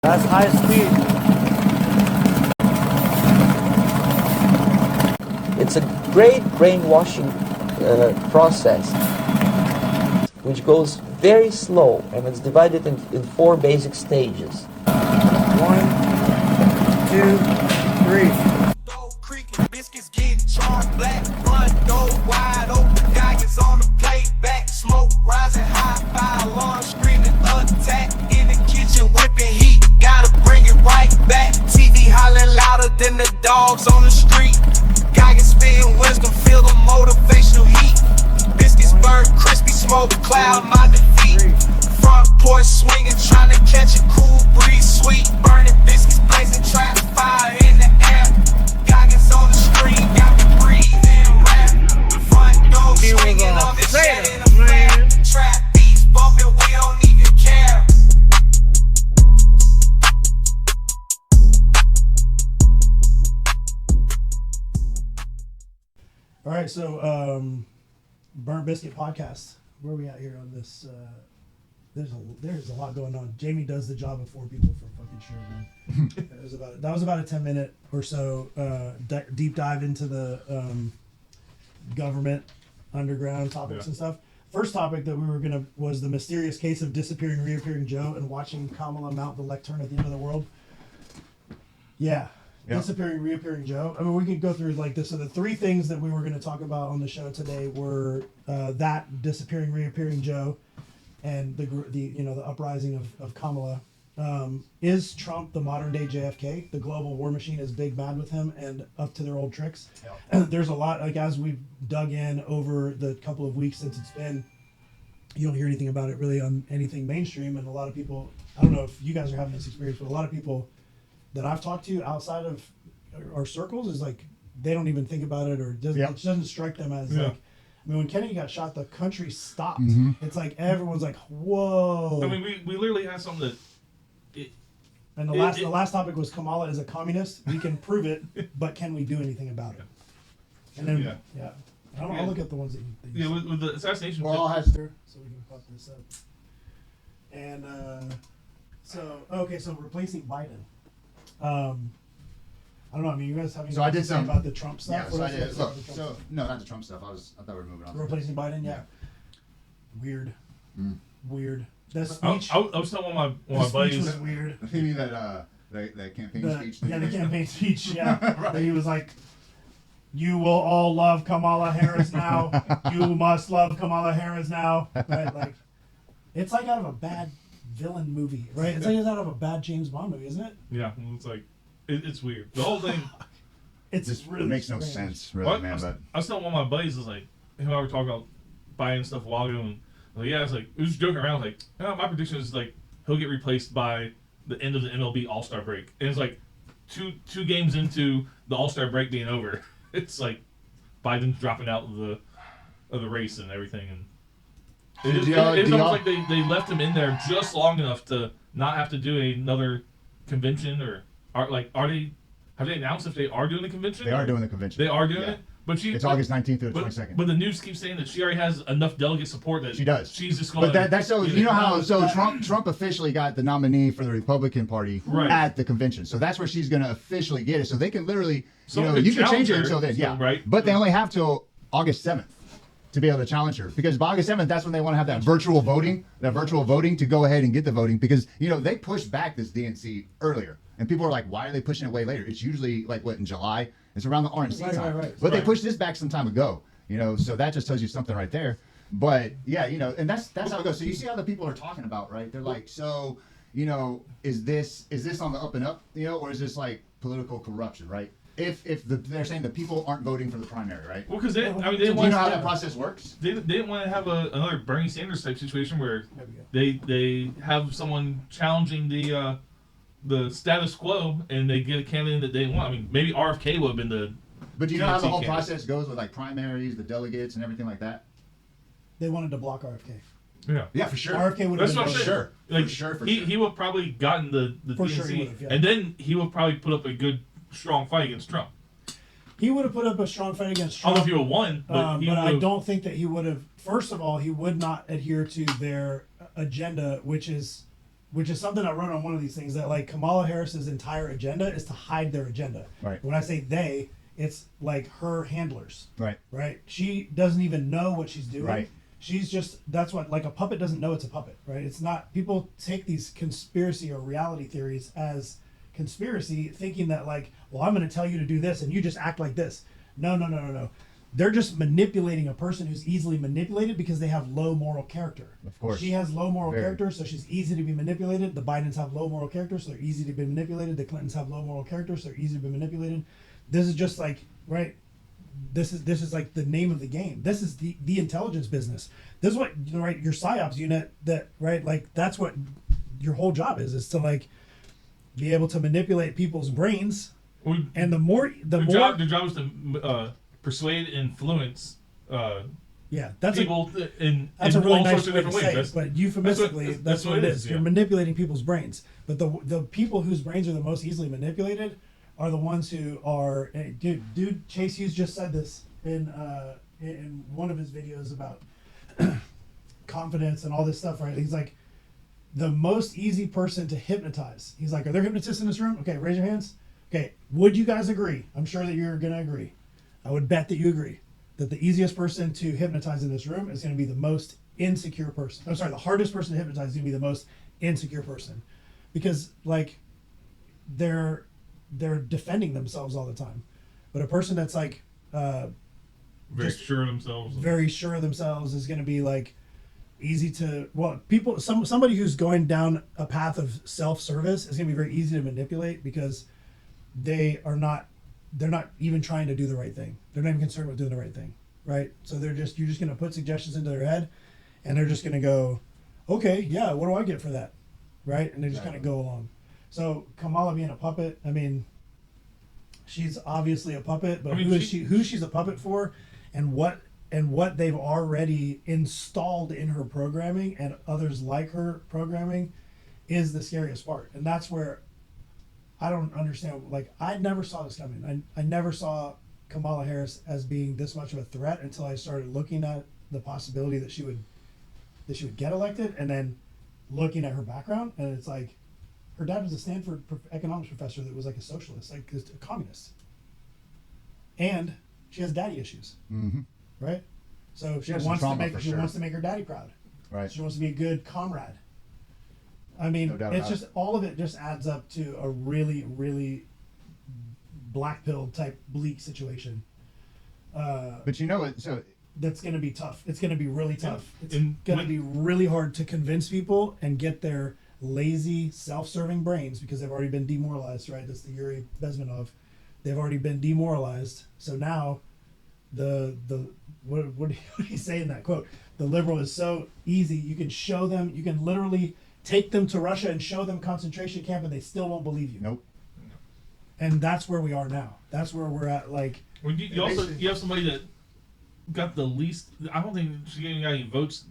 That's high speed. It's a great brainwashing process which goes very slow, and it's divided in 4 basic stages. 1, 2, 3. Biscuits getting charged, black front door wide open, guys on the plate, back smoke rising high, fire alarm screaming attack in the kitchen, whipping heat, gotta bring it right back. TV hollering louder than the dogs on the street. Guy can spin wisdom, feel the motivational heat. Biscuits burn crispy, smoke cloud my defeat. Front porch swinging, trying to catch a cool breeze, sweet burning biscuits blazing, trap fire in the air. On the screen, got me breathing rap. Front door swinging on this shit in a flare. Trap beats bumping, we don't even care. All right, so Burnt Biscuit podcast. Where are we at here on this? There's a lot going on. Jamie does the job of 4 people for fucking sure, man. That was about a 10-minute or so deep dive into the government underground topics and stuff. First topic that we were gonna was the mysterious case of disappearing, reappearing Joe and watching Kamala mount the lectern at the end of the world. Yeah. Disappearing, reappearing Joe. I mean, we could go through like this. So the 3 things that we were going to talk about on the show today were that disappearing, reappearing Joe, and the uprising of Kamala. Is Trump the modern day JFK? The global war machine is big mad with him and up to their old tricks. Yep. There's a lot, like as we've dug in over the couple of weeks since it's been, you don't hear anything about it really on anything mainstream, and a lot of people, I don't know if you guys are having this experience, but a lot of people that I've talked to outside of our circles is like they don't even think about it, or it doesn't strike them as like. I mean, when Kennedy got shot, the country stopped. Mm-hmm. It's like everyone's like, "Whoa!" I mean, we literally had something that. And the last topic was Kamala is a communist. We can prove it, but can we do anything about it? And then I'll look at the ones that you with the assassination. We're all has there, so we can pop this up. And so replacing Biden. I don't know. I mean, you guys have anything to say about the Trump stuff? Yeah, so I did. Look, no, not the Trump stuff. I thought we were moving on. Replacing Biden, yeah. Weird. Weird. That speech. I was telling one of my buddies. Was weird. You mean that campaign speech? Yeah, the campaign speech. Yeah, right. He was like, "You will all love Kamala Harris now. You must love Kamala Harris now." Right? Like, it's like out of a bad villain movie, right? It's like it's out of a bad James Bond movie, isn't it? Yeah, it's like it's weird. The whole thing. It's really makes no sense, really, man. But I was telling one of my buddies, is like, him and I were talking about buying stuff a while ago, and like, it's like, we was joking around, like, my prediction is like he'll get replaced by the end of the MLB All-Star break, and it's like two games into the All-Star break being over, it's like Biden's dropping out of the race and everything, and it's almost like they left him in there just long enough to not have to do another convention, or have they announced if they are doing the convention? They are doing the convention. They are doing it? But it's August 19th through the 22nd. But the news keeps saying that she already has enough delegate support that she does. She's just going. But that's so you know how Trump officially got the nominee for the Republican Party at the convention. So that's where she's going to officially get it. So they can literally, you can change it until then, right? But they only have till August 7th to be able to challenge her, because by August 7th, that's when they want to have that virtual voting to go ahead and get the voting, because they pushed back this DNC earlier, and people are like, why are they pushing it way later? It's usually like in July. It's around the RNC time. Right. But they pushed this back some time ago, so that just tells you something right there. But yeah, and that's how it goes. So you see how the people are talking about, right? They're like, so, is this on the up and up, or is this like political corruption, right? If they're saying that people aren't voting for the primary, right? Well, because they didn't want. Do you know how that process works? They didn't want to have another Bernie Sanders type situation where they have someone challenging the status quo, and they get a candidate that they want. I mean, maybe RFK would have been the. But do you know how the whole process goes with like primaries, the delegates, and everything like that? They wanted to block RFK. Yeah, for sure. RFK would have been for sure. Like, for sure. He would have probably gotten the DNC, and then he would probably put up a good, strong fight against Trump. He would have put up a strong fight against Trump. I don't know if he would have won, but I don't think that he would have. First of all, he would not adhere to their agenda, which is which is something I wrote on one of these things, that like Kamala Harris's entire agenda is to hide their agenda. Right. When I say they, it's like her handlers. Right. Right. She doesn't even know what she's doing. Right. She's just, that's what, like a puppet doesn't know it's a puppet, right? It's not, people take these conspiracy or reality theories as conspiracy, thinking that like, well, I'm going to tell you to do this and you just act like this. No. They're just manipulating a person who's easily manipulated because they have low moral character. Of course. She has low moral Very. character, so she's easy to be manipulated. The Bidens have low moral character, so they're easy to be manipulated. The Clintons have low moral character, so they're easy to be manipulated. This is just like, right? This is like the name of the game. This is the intelligence business. This is what, right, your PSYOPs unit, that, right, like that's what your whole job is to like be able to manipulate people's brains. And the job is to persuade and influence that's people in a really all nice sorts of way to different say ways. it, but euphemistically, that's what it is. You're manipulating people's brains. But the people whose brains are the most easily manipulated are the ones who are, dude, Chase Hughes just said this in one of his videos about confidence and all this stuff, right? He's like, the most easy person to hypnotize. He's like, are there hypnotists in this room? Okay, raise your hands. Okay, would you guys agree? I'm sure that you're going to agree. I would bet that you agree that the easiest person to hypnotize in this room is going to be the most insecure person. I'm sorry, the hardest person to hypnotize is going to be the most insecure person. Because, like, they're defending themselves all the time. But a person that's, like, very sure of themselves. Very sure of themselves is going to be, like, easy to, well, people, somebody who's going down a path of self-service is going to be very easy to manipulate because they're not even trying to do the right thing. They're not even concerned with doing the right thing, right? So you're just going to put suggestions into their head, and they're just going to go, okay, yeah, what do I get for that, right? And they just kind of go along. So Kamala being a puppet, I mean, she's obviously a puppet, but who she's a puppet for, and what they've already installed in her programming and others like her programming is the scariest part. And that's where I don't understand. Like, I never saw this coming. I never saw Kamala Harris as being this much of a threat until I started looking at the possibility that she would get elected, and then looking at her background, and it's like, her dad was a Stanford economics professor that was like a socialist, like a communist, and she has daddy issues, right? So she wants to make her daddy proud, right? She wants to be a good comrade. I mean, it's just all of it just adds up to a really, really black pill type bleak situation. But you know what? So that's going to be tough. It's going to be really tough. It's going to be really hard to convince people and get their lazy, self-serving brains, because they've already been demoralized, right? That's the Yuri Bezmenov. They've already been demoralized. So now what did he say in that quote? The liberal is so easy. You can show them, you can literally take them to Russia and show them concentration camp, and they still won't believe you. Nope. And that's where we are now. That's where we're at. Like, when you have somebody that got the least. I don't think she got any votes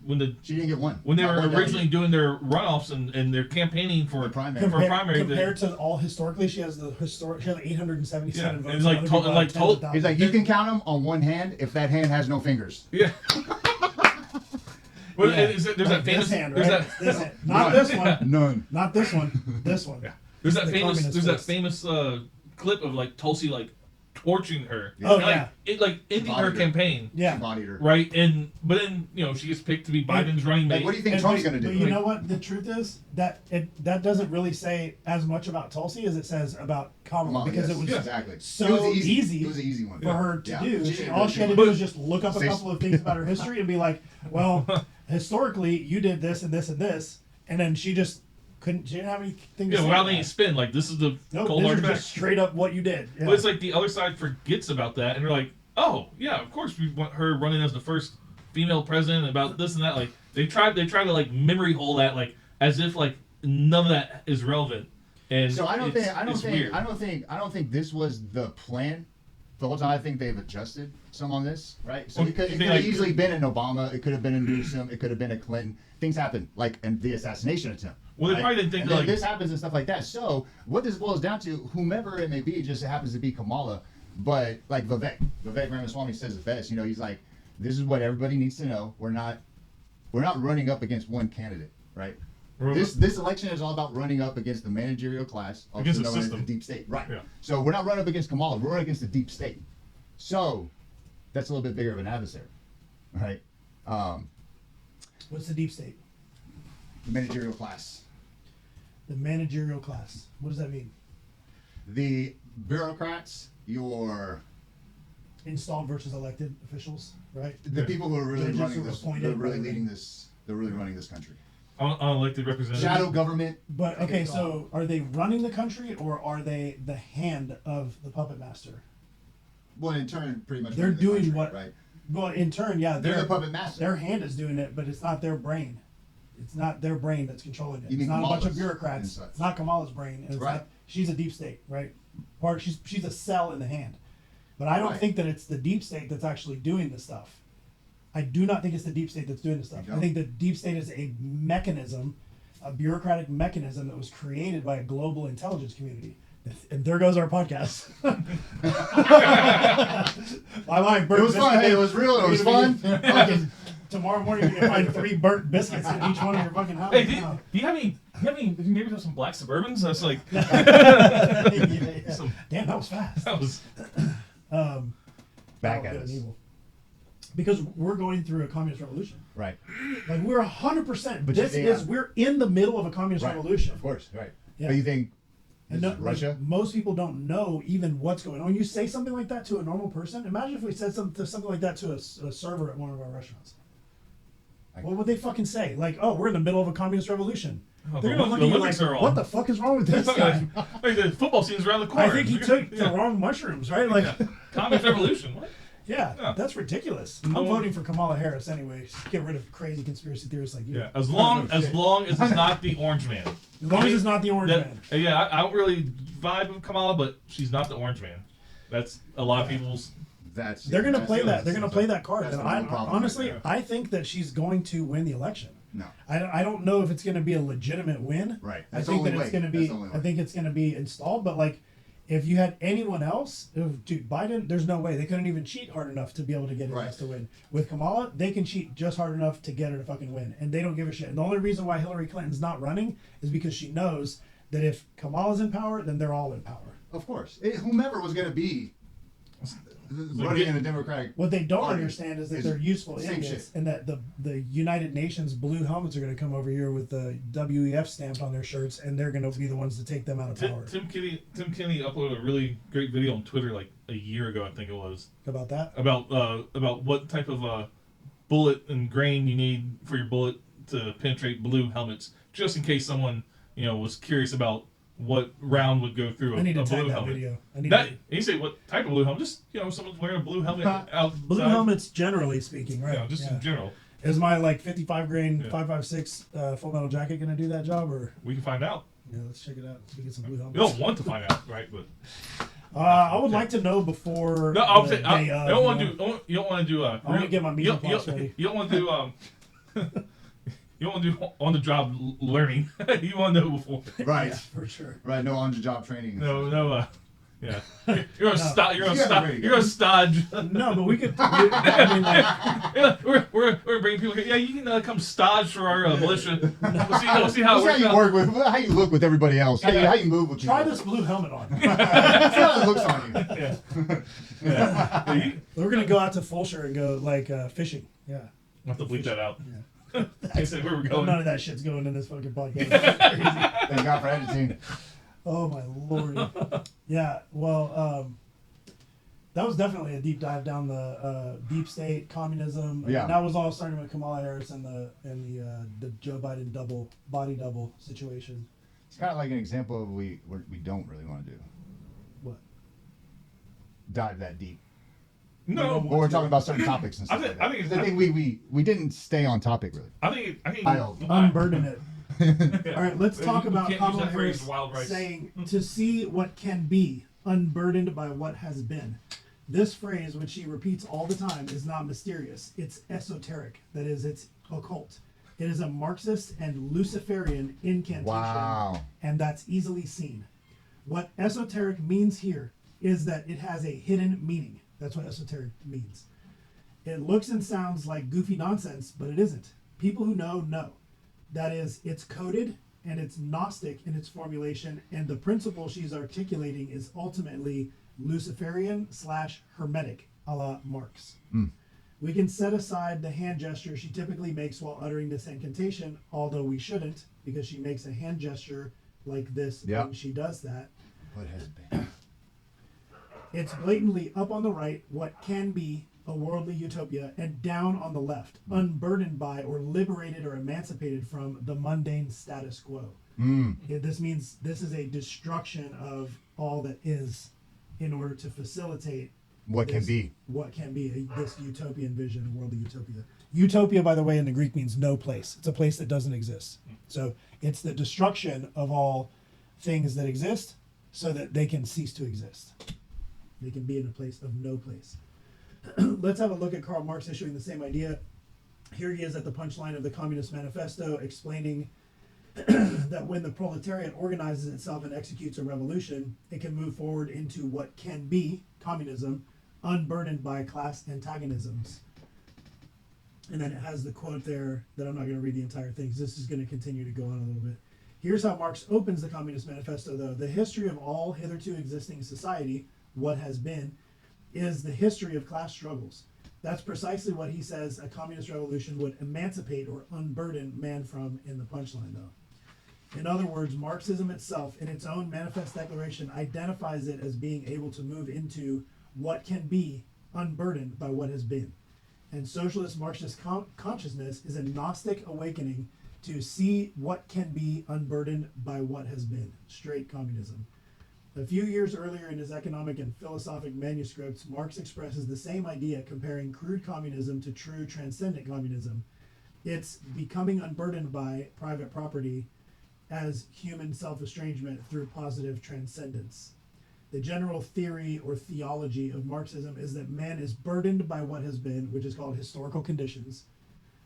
she didn't get one when they were originally doing their runoffs and their campaigning for primary. Compared to all historically, she has 877 votes. It's like he's like, you can count them on one hand if that hand has no fingers. Yeah. Well, there's that famous hand, right? This hand. Not this one. None. Not this one. This one. Yeah. There's that famous clip of like Tulsi like torching her. Oh, and, yeah. It like ending her campaign. Yeah. She bodied her. Right, but then she gets picked to be Biden's running mate. What do you think Trump's gonna do? But you know what? The truth is that that doesn't really say as much about Tulsi as it says about Kamala, because it was so it was easy. It was an easy one for her to do. All she had to do was just look up a couple of things about her history and be like, well, historically you did this and this and this, and then she just couldn't. She didn't have anything to say. Without any spin, like this is the cold hard just straight up what you did. Yeah. But it's like the other side forgets about that, and they're like, oh yeah, of course we want her running as the first female president, about this and that. Like they try to like memory hole that, like as if like none of that is relevant. And so I don't think this was the plan the whole time. I think they've adjusted some on this, right? So it could have easily been an Obama, it could have been a Newsom, it could have been a Clinton. Things happen, like in the assassination attempt. Well, they probably didn't think that this happens and stuff like that. So what this boils down to, whomever it may be, just happens to be Kamala. But like Vivek Ramaswamy says it best. He's like, this is what everybody needs to know. We're not running up against one candidate, right? This election is all about running up against the managerial class, also against the known as system. the deep state. Right. Yeah. So we're not running up against Kamala. We're running against the deep state. So that's a little bit bigger of an adversary, right? What's the deep state? The managerial class. The managerial class. What does that mean? The bureaucrats, your Installed versus elected officials, right? the people who are really Judges running who are this, appointed, they're really right. leading this. They're really running this country. Unelected representatives. Shadow government. But okay, so are they running the country or are they the hand of the puppet master? Well, in turn, pretty much. They're running the doing country, what? Right. Well, in turn, yeah, They're the puppet master. Their hand is doing it, but it's not their brain. It's not their brain that's controlling it. You It's mean not a bunch of Kamala's bureaucrats. and such. It's not Kamala's brain. And it's Right. not, she's a deep state, right? Or she's a cell in the hand. But I don't Right. think that it's the deep state that's actually doing the stuff. I do not think it's the deep state that's doing the stuff. You I don't? think the deep state is a mechanism, a bureaucratic mechanism that was created by a global intelligence community. And there goes our podcast. I like burnt It was fun. biscuits. Hey, it was real. It was fun. Fucking tomorrow morning you can find 3 burnt biscuits in each one of your fucking houses. Hey, do you have any? Did you maybe have some black Suburbans? That's like. Yeah. Damn, that was fast. That was. Back Oh, at good us. and evil. Because we're going through a communist revolution. Right. Like we're 100%. But This you think- is we're in the middle of a communist Right. revolution. Of course. Right. Yeah. But you think And this no, is Russia? like, most people don't know even what's going on. When you say something like that to a normal person, imagine if we said something like that to a server at one of our restaurants. What would they fucking say? Like, oh, we're in the middle of a communist revolution. Oh, They're the gonna look at you Olympics like, are on. what the fuck is wrong with this guy? Like the football season's around the corner. I think he took the wrong mushrooms, right? Like, Communist revolution. What? yeah, Yeah. that's ridiculous. No. I'm voting for Kamala Harris anyway. Just get rid of crazy conspiracy theorists like you. Yeah. As long as it's not the orange man. As long as it's not the orange man. Yeah, I don't really vibe with Kamala, but she's not the orange man. That's a lot of people's. They're gonna play that. They're gonna play that card. That's And the I whole problem honestly, right there. I think that she's going to win the election. No. I don't know if it's going to be a legitimate win. Right. I That's the think only that it's way. going to be. That's the only way. I think it's going to be installed. But like, if you had anyone else, dude, Biden, there's no way they couldn't even cheat hard enough to be able to get his Right. ass to win. With Kamala, they can cheat just hard enough to get her to fucking win, and they don't give a shit. And the only reason why Hillary Clinton's not running is because she knows that if Kamala's in power, then they're all in power. Of course. Whomever was going to be running in the Democratic What they don't Party understand is that is they're useful same idiots, shit. and that the United Nations blue helmets are going to come over here with the WEF stamped on their shirts, and they're going to be the ones to take them out of power. Tim Kinney uploaded a really great video on Twitter like a year ago, I think it was, About that? about what type of bullet and grain you need for your bullet to penetrate blue helmets, just in case someone was curious about what round would go through I need to a tag blue that helmet. video. I need That to, you say what type of blue helmet? Just someone's wearing a blue helmet out. blue helmets, generally speaking, right? Yeah, just in general. Is my like 55 grain Yeah. 5.56 Full Metal Jacket going to do that job, or We can find out. yeah? Let's check it out. Let's get some blue You helmets. don't want to find out, right? But I would like to know before. no, I'm the saying day you of, don't want you to know? do. You don't want to do. I want to get my mise en place ready. You don't want to do. You don't want to do on the job learning. You want to know before. Right. Yeah, for sure. Right. No on-the-job training. No. Yeah. You're gonna stop. You're gonna Yeah, stop. there you You're go. gonna stodge. No, but we could. I mean, like, Yeah, we're bringing people here. Yeah, you can come stodge for our militia. We'll see how it That's how works you out. work with, how you look with everybody else, how you move with you. try this blue helmet on. See how it looks on you. Yeah, you We're gonna go out to Fulshire and go like fishing. Yeah. have to bleep that out. Yeah. I said where we're going. None of that shit's going in this fucking podcast. Thank God for editing. Oh my lord. Yeah. Well, that was definitely a deep dive down the deep state communism. Yeah. That was all starting with Kamala Harris and the Joe Biden body double situation. It's kind of like an example of we don't really want to do. What? Dive that deep. No, Well, we're talking about certain topics and I stuff think- like I think that. it's- I think we didn't stay on topic really. I think. I hope. Unburden it. Yeah. All right, let's talk You about can't use Kamala that phrase, Harris wild rice. saying to see what can be unburdened by what has been. This phrase, which she repeats all the time, is not mysterious. It's esoteric. That is, it's occult. It is a Marxist and Luciferian incantation, Wow. and that's easily seen. What esoteric means here is that it has a hidden meaning. That's what esoteric means. It looks and sounds like goofy nonsense, but it isn't. People who know. That is, it's coded and it's Gnostic in its formulation, and the principle she's articulating is ultimately Luciferian/Hermetic, a la Marx. We can set aside the hand gesture she typically makes while uttering this incantation, although we shouldn't, because she makes a hand gesture like this when she does that. What has been? It's blatantly up on the right, what can be a worldly utopia, and down on the left, unburdened by or liberated or emancipated from the mundane status quo. This means this is a destruction of all that is in order to facilitate what this, can be. What can be this utopian vision, a worldly utopia. Utopia, by the way, in the Greek means no place. It's a place that doesn't exist. So it's the destruction of all things that exist so that they can cease to exist. They can be in a place of no place. Let's have a look at Karl Marx issuing the same idea. Here he is at the punchline of the Communist Manifesto, explaining that when the proletariat organizes itself and executes a revolution, it can move forward into what can be communism, unburdened by class antagonisms. And then it has the quote there that I'm not going to read the entire thing. This is going to continue to go on a little bit. Here's how Marx opens the Communist Manifesto, though. The history of all hitherto existing society, what has been, is the history of class struggles. That's precisely what he says a communist revolution would emancipate or unburden man from in the punchline, though. In other words, Marxism itself, in its own manifest declaration, identifies it as being able to move into what can be unburdened by what has been. And socialist Marxist consciousness is a Gnostic awakening to see what can be unburdened by what has been. Straight communism. A few years earlier in his economic and philosophic manuscripts, Marx expresses the same idea, comparing crude communism to true transcendent communism. It's becoming unburdened by private property as human self-estrangement through positive transcendence. The general theory or theology of Marxism is that man is burdened by what has been, which is called historical conditions,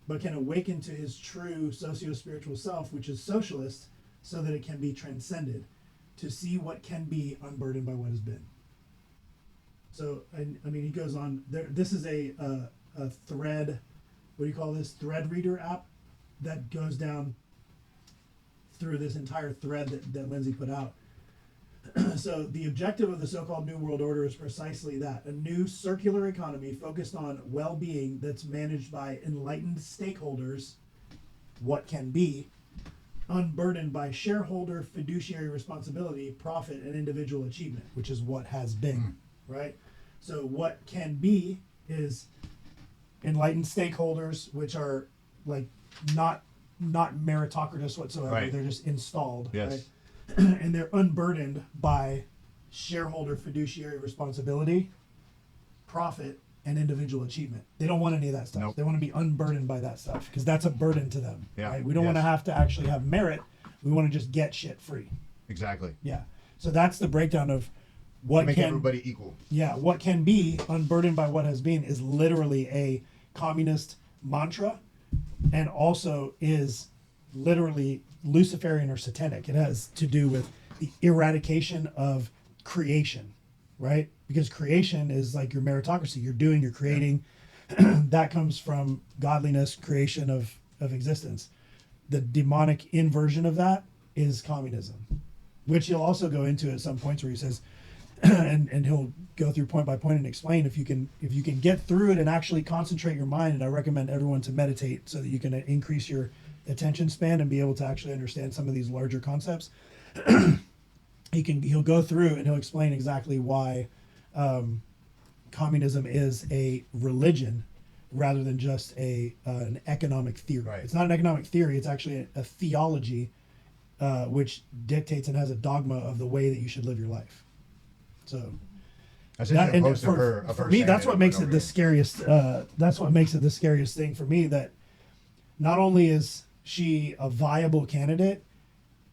but can awaken to his true socio-spiritual self, which is socialist, so that it can be transcended, to see what can be unburdened by what has been. So, I mean, he goes on. This is a thread, what do you call this? Thread reader app that goes down through this entire thread that Lindsay put out. So the objective of the so-called New World Order is precisely that, a new circular economy focused on well-being that's managed by enlightened stakeholders, what can be, unburdened by shareholder fiduciary responsibility, profit, and individual achievement, which is what has been, right? So what can be is enlightened stakeholders, which are like not meritocratic whatsoever. Right. They're just installed, yes. Right? And they're unburdened by shareholder fiduciary responsibility, profit, and individual achievement. They don't want any of that stuff. Nope. They want to be unburdened by that stuff because that's a burden to them. Yeah. Right? We don't want to have to actually have merit. We want to just get shit free. Exactly. Yeah. So that's the breakdown of what Make can everybody equal. Yeah, what can be unburdened by what has been is literally a communist mantra, and also is literally Luciferian or satanic. It has to do with the eradication of creation, right? Because creation is like your meritocracy. You're creating. That comes from godliness, creation of existence. The demonic inversion of that is communism, which he'll also go into at some points where he says, and he'll go through point by point and explain if you can get through it and actually concentrate your mind. And I recommend everyone to meditate so that you can increase your attention span and be able to actually understand some of these larger concepts. He'll go through and he'll explain exactly why communism is a religion rather than just an economic theory. Right. It's not an economic theory. It's actually a theology which dictates and has a dogma of the way that you should live your life. So for me, that's what makes it the scariest. That's what makes it the scariest thing for me. That not only is she a viable candidate,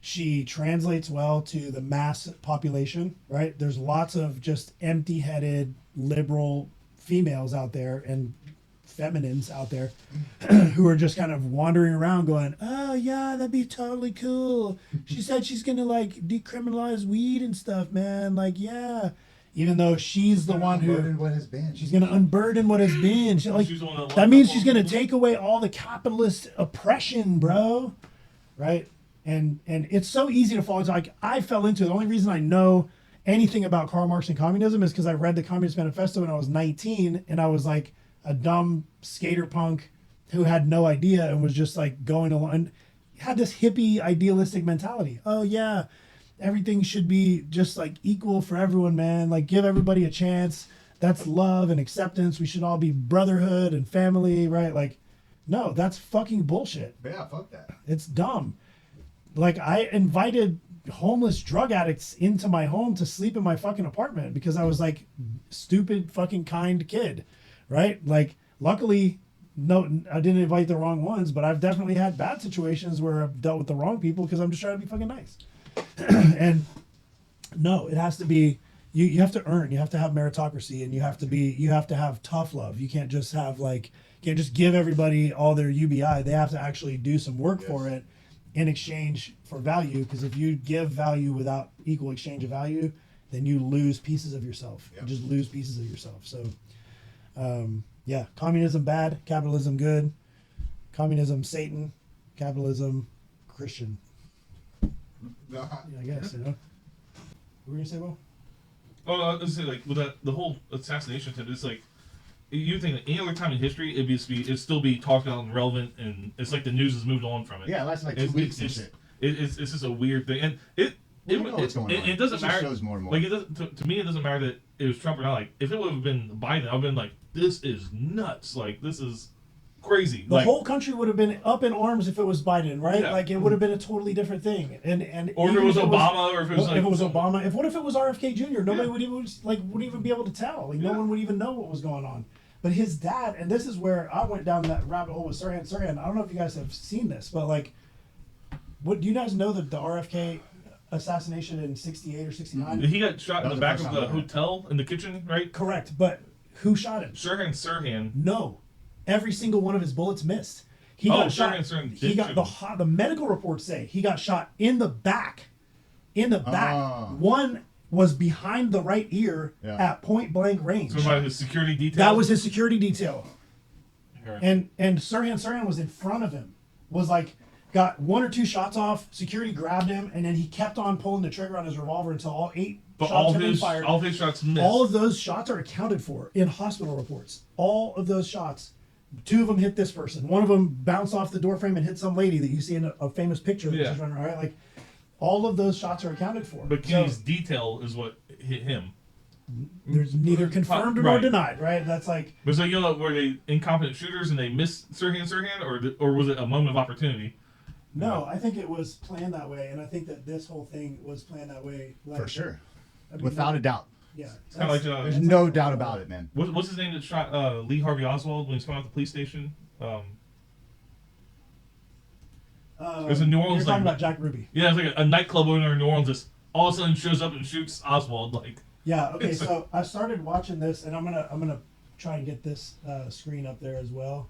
she translates well to the mass population. Right? There's lots of just empty-headed liberal females out there and feminines out there who are just kind of wandering around going, oh yeah, that'd be totally cool. She said she's gonna like decriminalize weed and stuff, man. Like, yeah. Even though she's the one who what has been. She's gonna unburden what has been. That means she's gonna take away all the capitalist oppression, bro. right? And it's so easy to fall into. Like I fell into it. The only reason I know anything about Karl Marx and communism is because I read the Communist Manifesto when I was 19, and I was like a dumb skater punk who had no idea and was just like going along and had this hippie idealistic mentality. Oh yeah, everything should be just like equal for everyone, man. Like give everybody a chance. That's love and acceptance. We should all be brotherhood and family, right? Like, no, that's fucking bullshit. Yeah, fuck that. It's dumb. Like I invited homeless drug addicts into my home to sleep in my fucking apartment because I was like stupid fucking kind kid, right? Like luckily no, I didn't invite the wrong ones, but I've definitely had bad situations where I've dealt with the wrong people because I'm just trying to be fucking nice. And no, it has to be, you have to earn, you have to have meritocracy, and you have to have tough love. You can't just have like, you can't just give everybody all their UBI. They have to actually do some work for it in exchange for value, because if you give value without equal exchange of value, then you lose pieces of yourself. You just lose pieces of yourself. So yeah, communism bad, capitalism good. Communism Satan, capitalism Christian. Yeah, I guess, you know. What were you gonna say, Will? Oh, I was gonna say, like, with that, the whole assassination attempt, it's like, you think that any other time in history, it'd still be talked about and relevant, and it's like the news has moved on from it. Yeah, that's like 2 weeks and shit. It's just a weird thing, and it doesn't matter. Shows more and more. Like, it doesn't, to me, it doesn't matter that it was Trump or not. Like, if it would have been Biden, I've been like, this is nuts. Like, this is crazy. The whole country would have been up in arms if it was Biden, right? Yeah. Like it would have been a totally different thing. And or if it was Obama, or if it was if it was Obama, what if it was RFK Jr.? Nobody would even be able to tell. Like no one would even know what was going on. But his dad, and this is where I went down that rabbit hole with Sirhan. I don't know if you guys have seen this, but like, what do you guys know that the RFK assassination in '68 or '69? He got shot in the back of the hotel in the kitchen, right? Correct, but who shot him? Sirhan. No, every single one of his bullets missed. He got shot. He got the medical reports say he got shot in the back. In the back. One was behind the right ear at point blank range. So about his security detail? That was his security detail. And Sirhan was in front of him. Was like, got 1 or 2 shots off, security grabbed him, and then he kept on pulling the trigger on his revolver until all 8 shots had been fired. All of his shots missed. All of those shots are accounted for in hospital reports. All of those shots. 2 of them hit this person. 1 of them bounced off the doorframe and hit some lady that you see in a famous picture that's just running around, right? Like, all of those shots are accounted for. But Kenny's detail is what hit him. There's neither confirmed nor denied, right? That's like. But so, were they incompetent shooters and they missed Sirhan, or was it a moment of opportunity? No, I think it was planned that way, and I think that this whole thing was planned that way. Like, for sure. I mean, without a doubt. Yeah. It's kind of like there's no doubt about it, man. What's his name that shot Lee Harvey Oswald when he's coming out the police station? There's a New Orleans. You're talking about Jack Ruby. Yeah, it's like a nightclub owner in New Orleans. Just all of a sudden shows up and shoots Oswald. Like. Yeah. Okay. So I started watching this, and I'm gonna try and get this screen up there as well.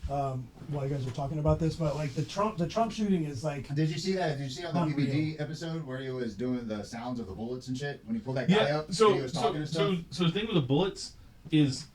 While you guys are talking about this, but like the Trump shooting is like. Did you see that? Did you see on the PBG episode where he was doing the sounds of the bullets and shit when he pulled that guy up? So he was talking and stuff? So the thing with the bullets is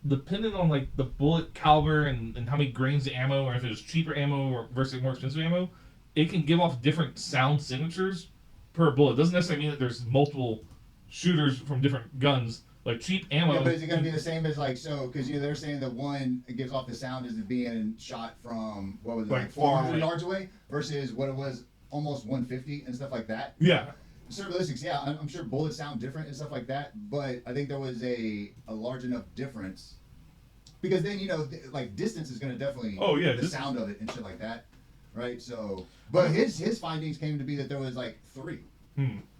dependent on like the bullet caliber and how many grains of ammo, or if it was cheaper ammo or versus more expensive ammo, it can give off different sound signatures per bullet. It doesn't necessarily mean that there's multiple shooters from different guns. Like cheap ammo. Yeah, but is it going to be the same as like because they're saying that one gives off the sound as it being shot from what was it like 400 yards away versus what it was almost 150 and stuff like that. Yeah. Certain ballistics, yeah, I'm sure bullets sound different and stuff like that, but I think there was a large enough difference because then like distance is going to definitely the sound of it and shit like that, right? So, but his findings came to be that there was like 3.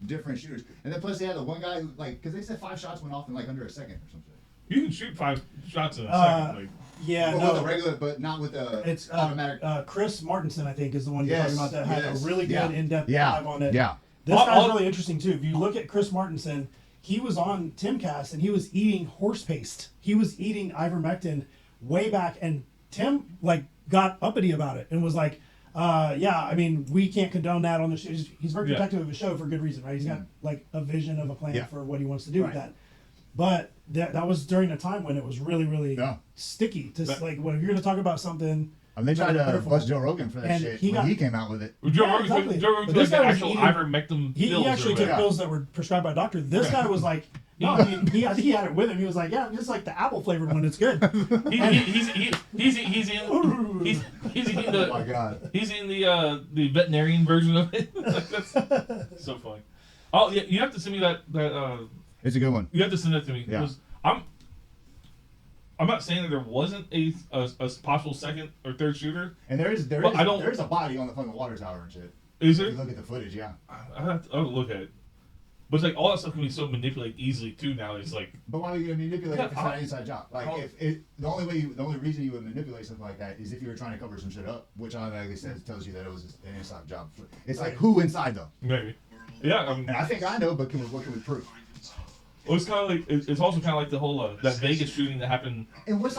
Different shooters, and then plus they had the one guy who because they said 5 shots went off in like under a second or something. You can shoot 5 shots in a second. Like. Yeah, with the regular, but not with the automatic. Chris Martinson, I think, is the one you're talking about that had a really good in-depth dive on it. Yeah, this guy's really interesting too. If you look at Chris Martinson, he was on Timcast and he was eating horse paste. He was eating ivermectin way back, and Tim got uppity about it and was like. I mean, we can't condone that on the show. He's very protective of his show for good reason, right? He's got like a vision of a plan for what he wants to do with that. But that was during a time when it was really, really sticky. When you're going to talk about something I mean, they tried to bust Joe Rogan for that shit when he came out with it. Joe Rogan took like the actual ivermectin pills. He actually took pills that were prescribed by a doctor. This guy was like, no, I think he had it with him. He was like, yeah, just like the apple flavored one. It's good. He's in the oh my God. He's in the veterinarian version of it. That's so funny. Oh yeah, you have to send me that It's a good one. You have to send that to me. Yeah. I'm not saying that there wasn't a possible second or third shooter. And there is a body on the fucking water tower and shit. Is there? If you look at the footage, yeah. I have to look at it. But it's like all that stuff can be so manipulated easily too now. It's like. But why are you gonna manipulate if it's not an inside job? Like the only reason you would manipulate something like that is if you were trying to cover some shit up, which automatically tells you that it was an inside job. It's like who inside though? Maybe. Yeah. And I think I know, but what can we prove? Well, it's kind of like it's also kind of like the whole that Vegas shooting that happened. And what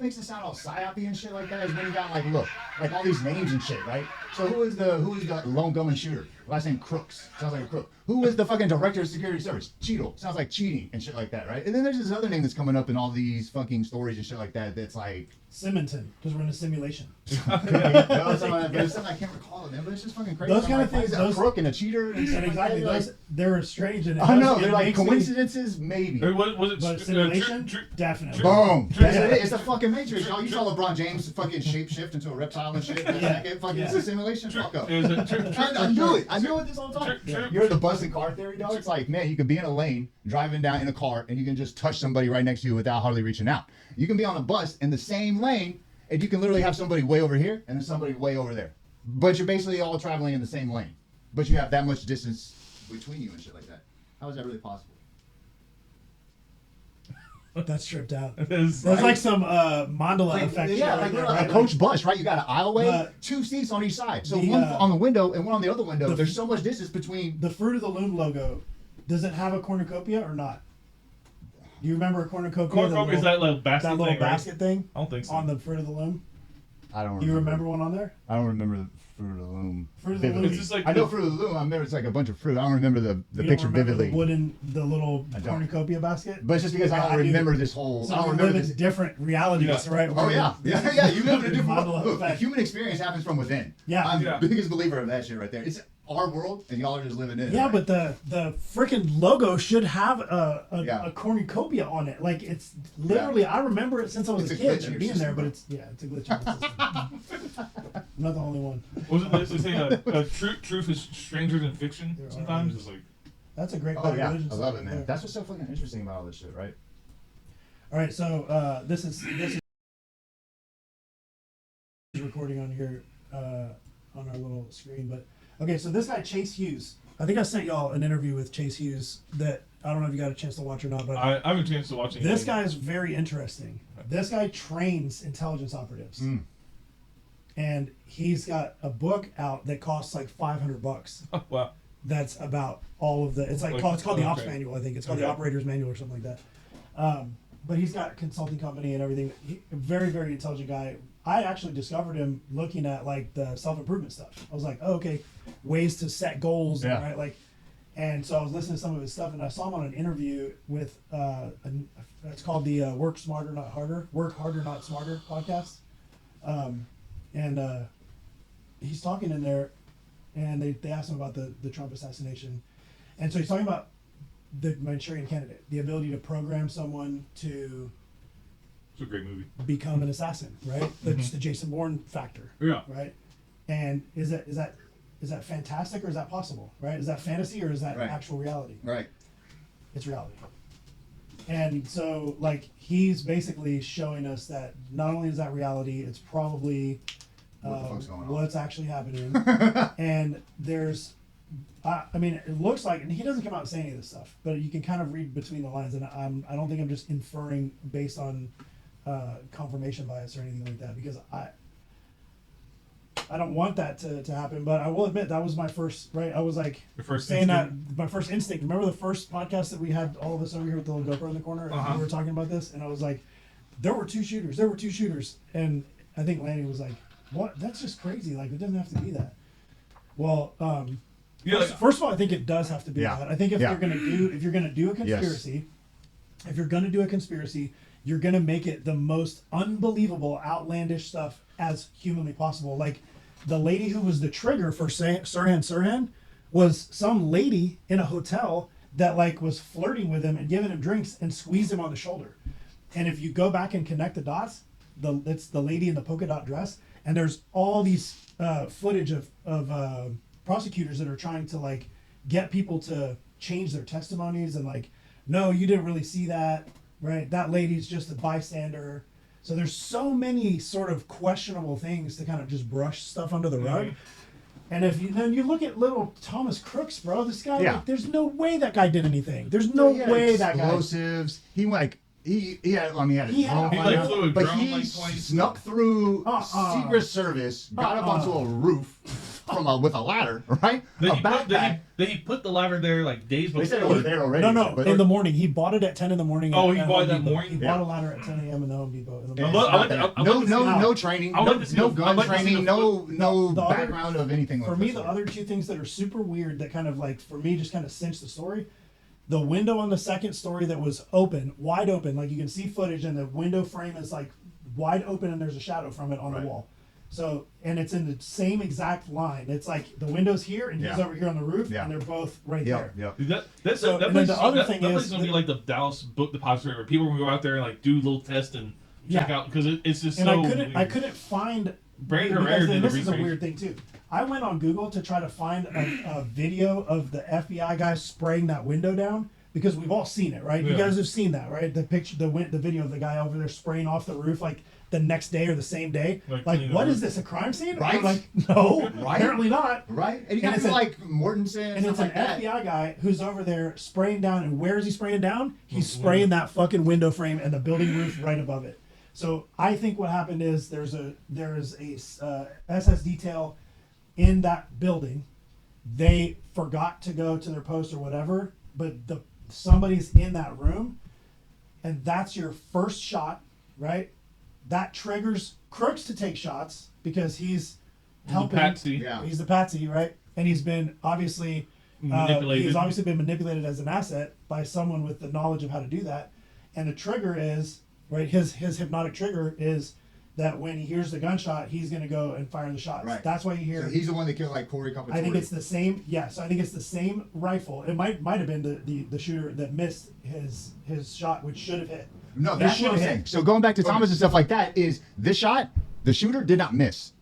makes it sound all psyopy and shit like that is when you got like all these names and shit, right? So who is the lone gunman shooter? Last name Crooks. Sounds like a crook. Who is the fucking director of security service? Cheeto. Sounds like cheating and shit like that, right? And then there's this other name that's coming up in all these fucking stories and shit like that. That's like Simonton, because we're in a simulation. No, it's something I can't recall it, man. But it's just fucking crazy. Those kind of things, a crook and a cheater, and exactly. They're strange. And I know they're like coincidences, maybe. Was it but simulation? Definitely. Boom. It's a fucking Matrix. You saw LeBron James fucking shapeshift into a reptile and shit. It's a simulation. Fuck up. I knew it. I knew it this whole time. You heard the bus and car theory, dog? It's like, man, you could be in a lane, driving down in a car, and you can just touch somebody right next to you without hardly reaching out. You can be on a bus in the same lane, and you can literally have somebody way over here and then somebody way over there. But you're basically all traveling in the same lane. But you have that much distance between you and shit like that. How is that really possible? That's stripped out. There's like some mandala effect. Yeah, like a coach bus, right? You got an aisleway, 2 seats on each side. So one on the window and one on the other window. There's so much distance between. The Fruit of the Loom logo, does it have a cornucopia or not? Do you remember a cornucopia? Cornucopia is that little basket thing? That little thing, basket right? thing? I don't think so. On the Fruit of the Loom? I don't remember. Do you remember one on there? I don't remember the Fruit of the Loom. Fruit of the Loom. It's just like I know Fruit of the Loom. I remember it's like a bunch of fruit. I don't remember the picture vividly. The little cornucopia basket? But it's just because I don't remember this whole. So I don't remember this different realities, right? Oh yeah. You live in a different world. Look, the human experience happens from within. Yeah. I'm the biggest believer of that shit right there. It's our world, and y'all are just living in it. Yeah, right? but the freaking logo should have a cornucopia on it. Like it's literally, I remember it since I was a kid being there, but it's a glitch in the system. I'm not the only one. Wasn't this to say truth is stranger than fiction? Sometimes it's like. That's a great. Oh yeah, I love it, man. There. That's what's so fucking interesting about all this shit, right? All right, so this is recording on here on our little screen, but. Okay, so this guy, Chase Hughes. I think I sent y'all an interview with Chase Hughes that I don't know if you got a chance to watch or not, but I haven't a chance to watch anything. This guy is very interesting. This guy trains intelligence operatives. And he's got a book out that costs like $500. Oh, wow. That's about all of the, it's called the Ops Manual, I think. It's called the Operator's Manual or something like that. But he's got a consulting company and everything. A very, very intelligent guy. I actually discovered him looking at like the self-improvement stuff. I was like, oh, okay, ways to set goals, right? Like, and so I was listening to some of his stuff, and I saw him on an interview with it's called the Work Harder, Not Smarter podcast, and he's talking in there, and they asked him about the Trump assassination, and so he's talking about the Manchurian Candidate, the ability to program someone to. It's a great movie. Become an assassin, right? That's the Jason Bourne factor. Yeah. Right. And is that fantastic or is that possible? Right? Is that fantasy or is that actual reality? Right. It's reality. And so, like, he's basically showing us that not only is that reality, it's probably what's actually happening. And there's, I mean, it looks like, and he doesn't come out and say any of this stuff, but you can kind of read between the lines. And I don't think I'm just inferring based on confirmation bias or anything like that, because I don't want that to happen, but I will admit that was my first, right? I was like saying that my first instinct. Remember the first podcast that we had all of us over here with the little GoPro in the corner, and we were talking about this, and I was like, there were two shooters, and I think Lanny was like, what? That's just crazy. Like, it doesn't have to be that. Well, first of all, I think it does have to be that. I think if you're gonna do a conspiracy, if you're gonna do a conspiracy, you're gonna make it the most unbelievable, outlandish stuff as humanly possible. Like the lady who was the trigger for Sirhan was some lady in a hotel that like was flirting with him and giving him drinks and squeezed him on the shoulder. And if you go back and connect the dots, it's the lady in the polka dot dress, and there's all these footage of prosecutors that are trying to like get people to change their testimonies and like, no, you didn't really see that, right? That lady's just a bystander. So there's so many sort of questionable things to kind of just brush stuff under the rug. And if you then you look at little Thomas Crooks, bro, this guy, like, there's no way that guy did anything. There's no way that guy. Explosives. He like he had a drone, but he snuck through Secret Service, got up onto a roof with a ladder, right? Then he put the ladder there like days before. They said it was there already. No, in the morning. He bought it at 10 in the morning. Oh, he bought it that morning? He bought a ladder at 10 a.m. in the Home Depot. No training, no gun training, no background of anything like that. For me, the other two things that are super weird that kind of like, for me, just kind of cinch the story. The window on the second story that was open, wide open, like you can see footage, and the window frame is like wide open and there's a shadow from it on the wall. So, and it's in the same exact line. It's like the window's here and he's over here on the roof, and they're both right there. That's the other thing is gonna be like the Dallas Book Depository, where people will go out there and like do little tests and check out, because it's just and so. I couldn't find. This is a weird thing too. I went on Google to try to find a video of the FBI guy spraying that window down, because we've all seen it, right? You guys have seen that, right? The picture, the video of the guy over there spraying off the roof like the next day or the same day. Like what is this, a crime scene? Right? Like, no, apparently not. Right? And you got like Mortensen and it's an FBI guy who's over there spraying down. And where is he spraying down? He's spraying that fucking window frame and the building roof right above it. So I think what happened is there is a SS detail in that building. They forgot to go to their post or whatever, but somebody's in that room, and that's your first shot, right? That triggers Crooks to take shots because he's helping. He's the patsy, right? And he's been obviously manipulated. He's obviously been manipulated as an asset by someone with the knowledge of how to do that. And the trigger is, right, his hypnotic trigger is that when he hears the gunshot, he's going to go and fire the shots. Right. That's why you hear. So he's the one that killed like Corey Capatori. I think it's the same. Yeah, so I think it's the same rifle. It might have been the shooter that missed his shot, which should have hit. No, that's what I'm saying. So going back to Thomas and stuff like that, is this shot, the shooter did not miss.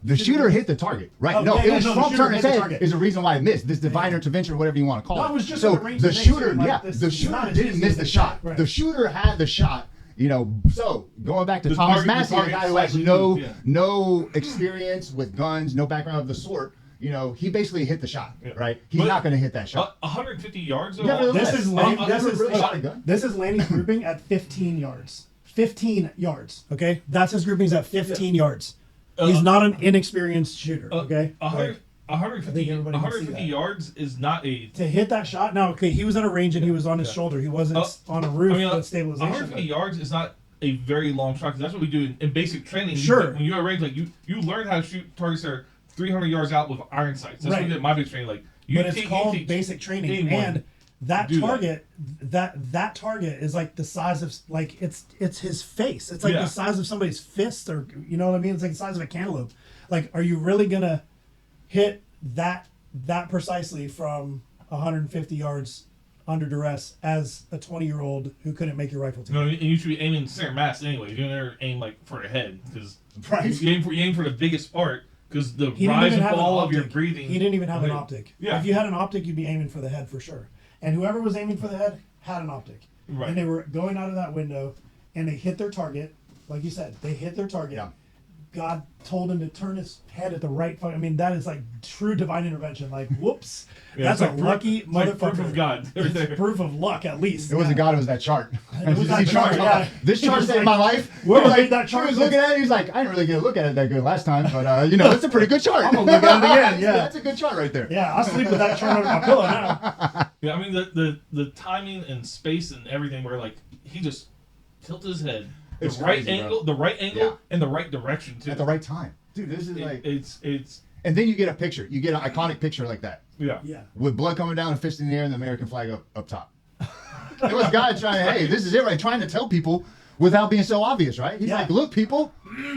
The shooter hit the target, right? It was Trump turning his head is the reason why it missed. This divine intervention, or whatever you want to call it. It was just so the shooter, the shooter didn't miss the shot. Right. The shooter had the shot. You know, so going back to Thomas Massey, a guy who has no experience with guns, no background of the sort, you know, he basically hit the shot, right? He's not going to hit that shot. 150 yards. This is Lanny's grouping at 15 yards. 15 yards. Okay, that's his groupings at 15 yards. He's not an inexperienced shooter. Okay, 150 yards is not a to hit that shot. Now, okay, he was at a range and he was on his shoulder. He wasn't on a roof with stabilization. 150 yards is not a very long shot, because that's what we do in basic training. Sure. When you're at range, like you learn how to shoot targets that are 300 yards out with iron sights. That's what we did in my basic training. Like but it's called basic training, and that target, that target is like the size of like it's his face. It's like the size of somebody's fist, or you know what I mean. It's like the size of a cantaloupe. Like, are you really gonna hit that precisely from 150 yards under duress as a 20-year-old who couldn't make your rifle team? No, and you should be aiming center mass anyway. You never aim like for the head, because you aim for the biggest part, because the rise and fall of your breathing. He didn't even have an optic. Yeah. If you had an optic, you'd be aiming for the head for sure. And whoever was aiming for the head had an optic. Right. And they were going out of that window, and they hit their target. Like you said, they hit their target. Yeah. God told him to turn his head at the right. I mean, that is like true divine intervention. Like, whoops, that's a lucky motherfucker. Proof of God. It's proof of luck, at least. It wasn't God. It was that chart. It was that chart. Yeah. This chart saved my life. Whoever made that chart, he was looking at it. He's like, I didn't really get a look at it that good last time, but you know, it's a pretty good chart. I'm gonna look at it again. Yeah, that's a good chart right there. Yeah, I'll sleep with that chart under my pillow now. Yeah, I mean the timing and space and everything, where like he just tilted his head. The right angle, and the right direction too. At the right time. Dude, this is like it's and then you get a picture. You get an iconic picture like that. Yeah. With blood coming down, a fist in the air, and the American flag up top. It was God trying to, hey, this is it, right? Trying to tell people without being so obvious, right? He's Yeah. like, look, people.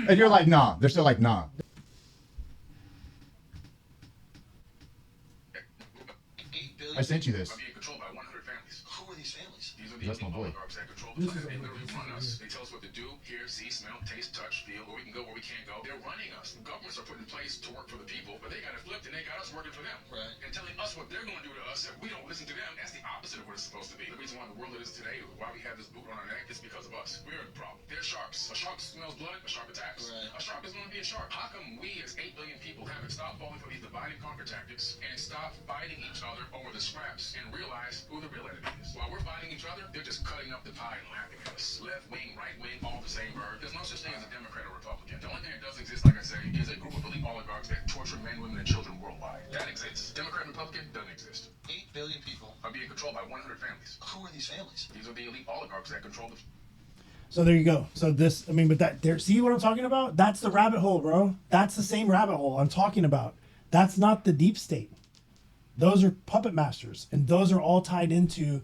And you're like, nah. They're still like, nah. 8 billion I sent you this. are being controlled by 100 families. Who are these families? These are the That's my boy. oligarchs that control the planet. They literally run us. They tell us what to do, hear, see, smell, taste, touch, feel, where we can go, where we can't go. They're running us. The governments are put in place to work for the people, but they got it flipped and they got us working for them. Right. And telling us what they're going to do to us if we don't listen to them. That's the opposite of what it's supposed to be. The reason why the world is today, why we have this boot on our neck, is because of us. We're the problem. They're sharks. A shark smells blood, a shark attacks. Right. A shark is going to be a shark. How come we as 8 billion people haven't stopped falling for these divide and conquer tactics and stopped fighting each other over the scraps and realize who the real enemy is? While we're fighting each other, they're just cutting up the pie and laughing at us. Left wing, right wing, all the same bird. There's no such thing as a Democrat or Republican. The only thing that does exist, like I say, is a group of elite oligarchs that torture men, women, and children worldwide. That exists. Democrat and Republican doesn't exist. 8 billion people are being controlled by 100 families. Who are these families? These are the elite oligarchs that control the... So there you go. So this, I mean, but that there, see what I'm talking about? That's the rabbit hole, bro. That's the same rabbit hole I'm talking about. That's not the deep state. Those are puppet masters, and those are all tied into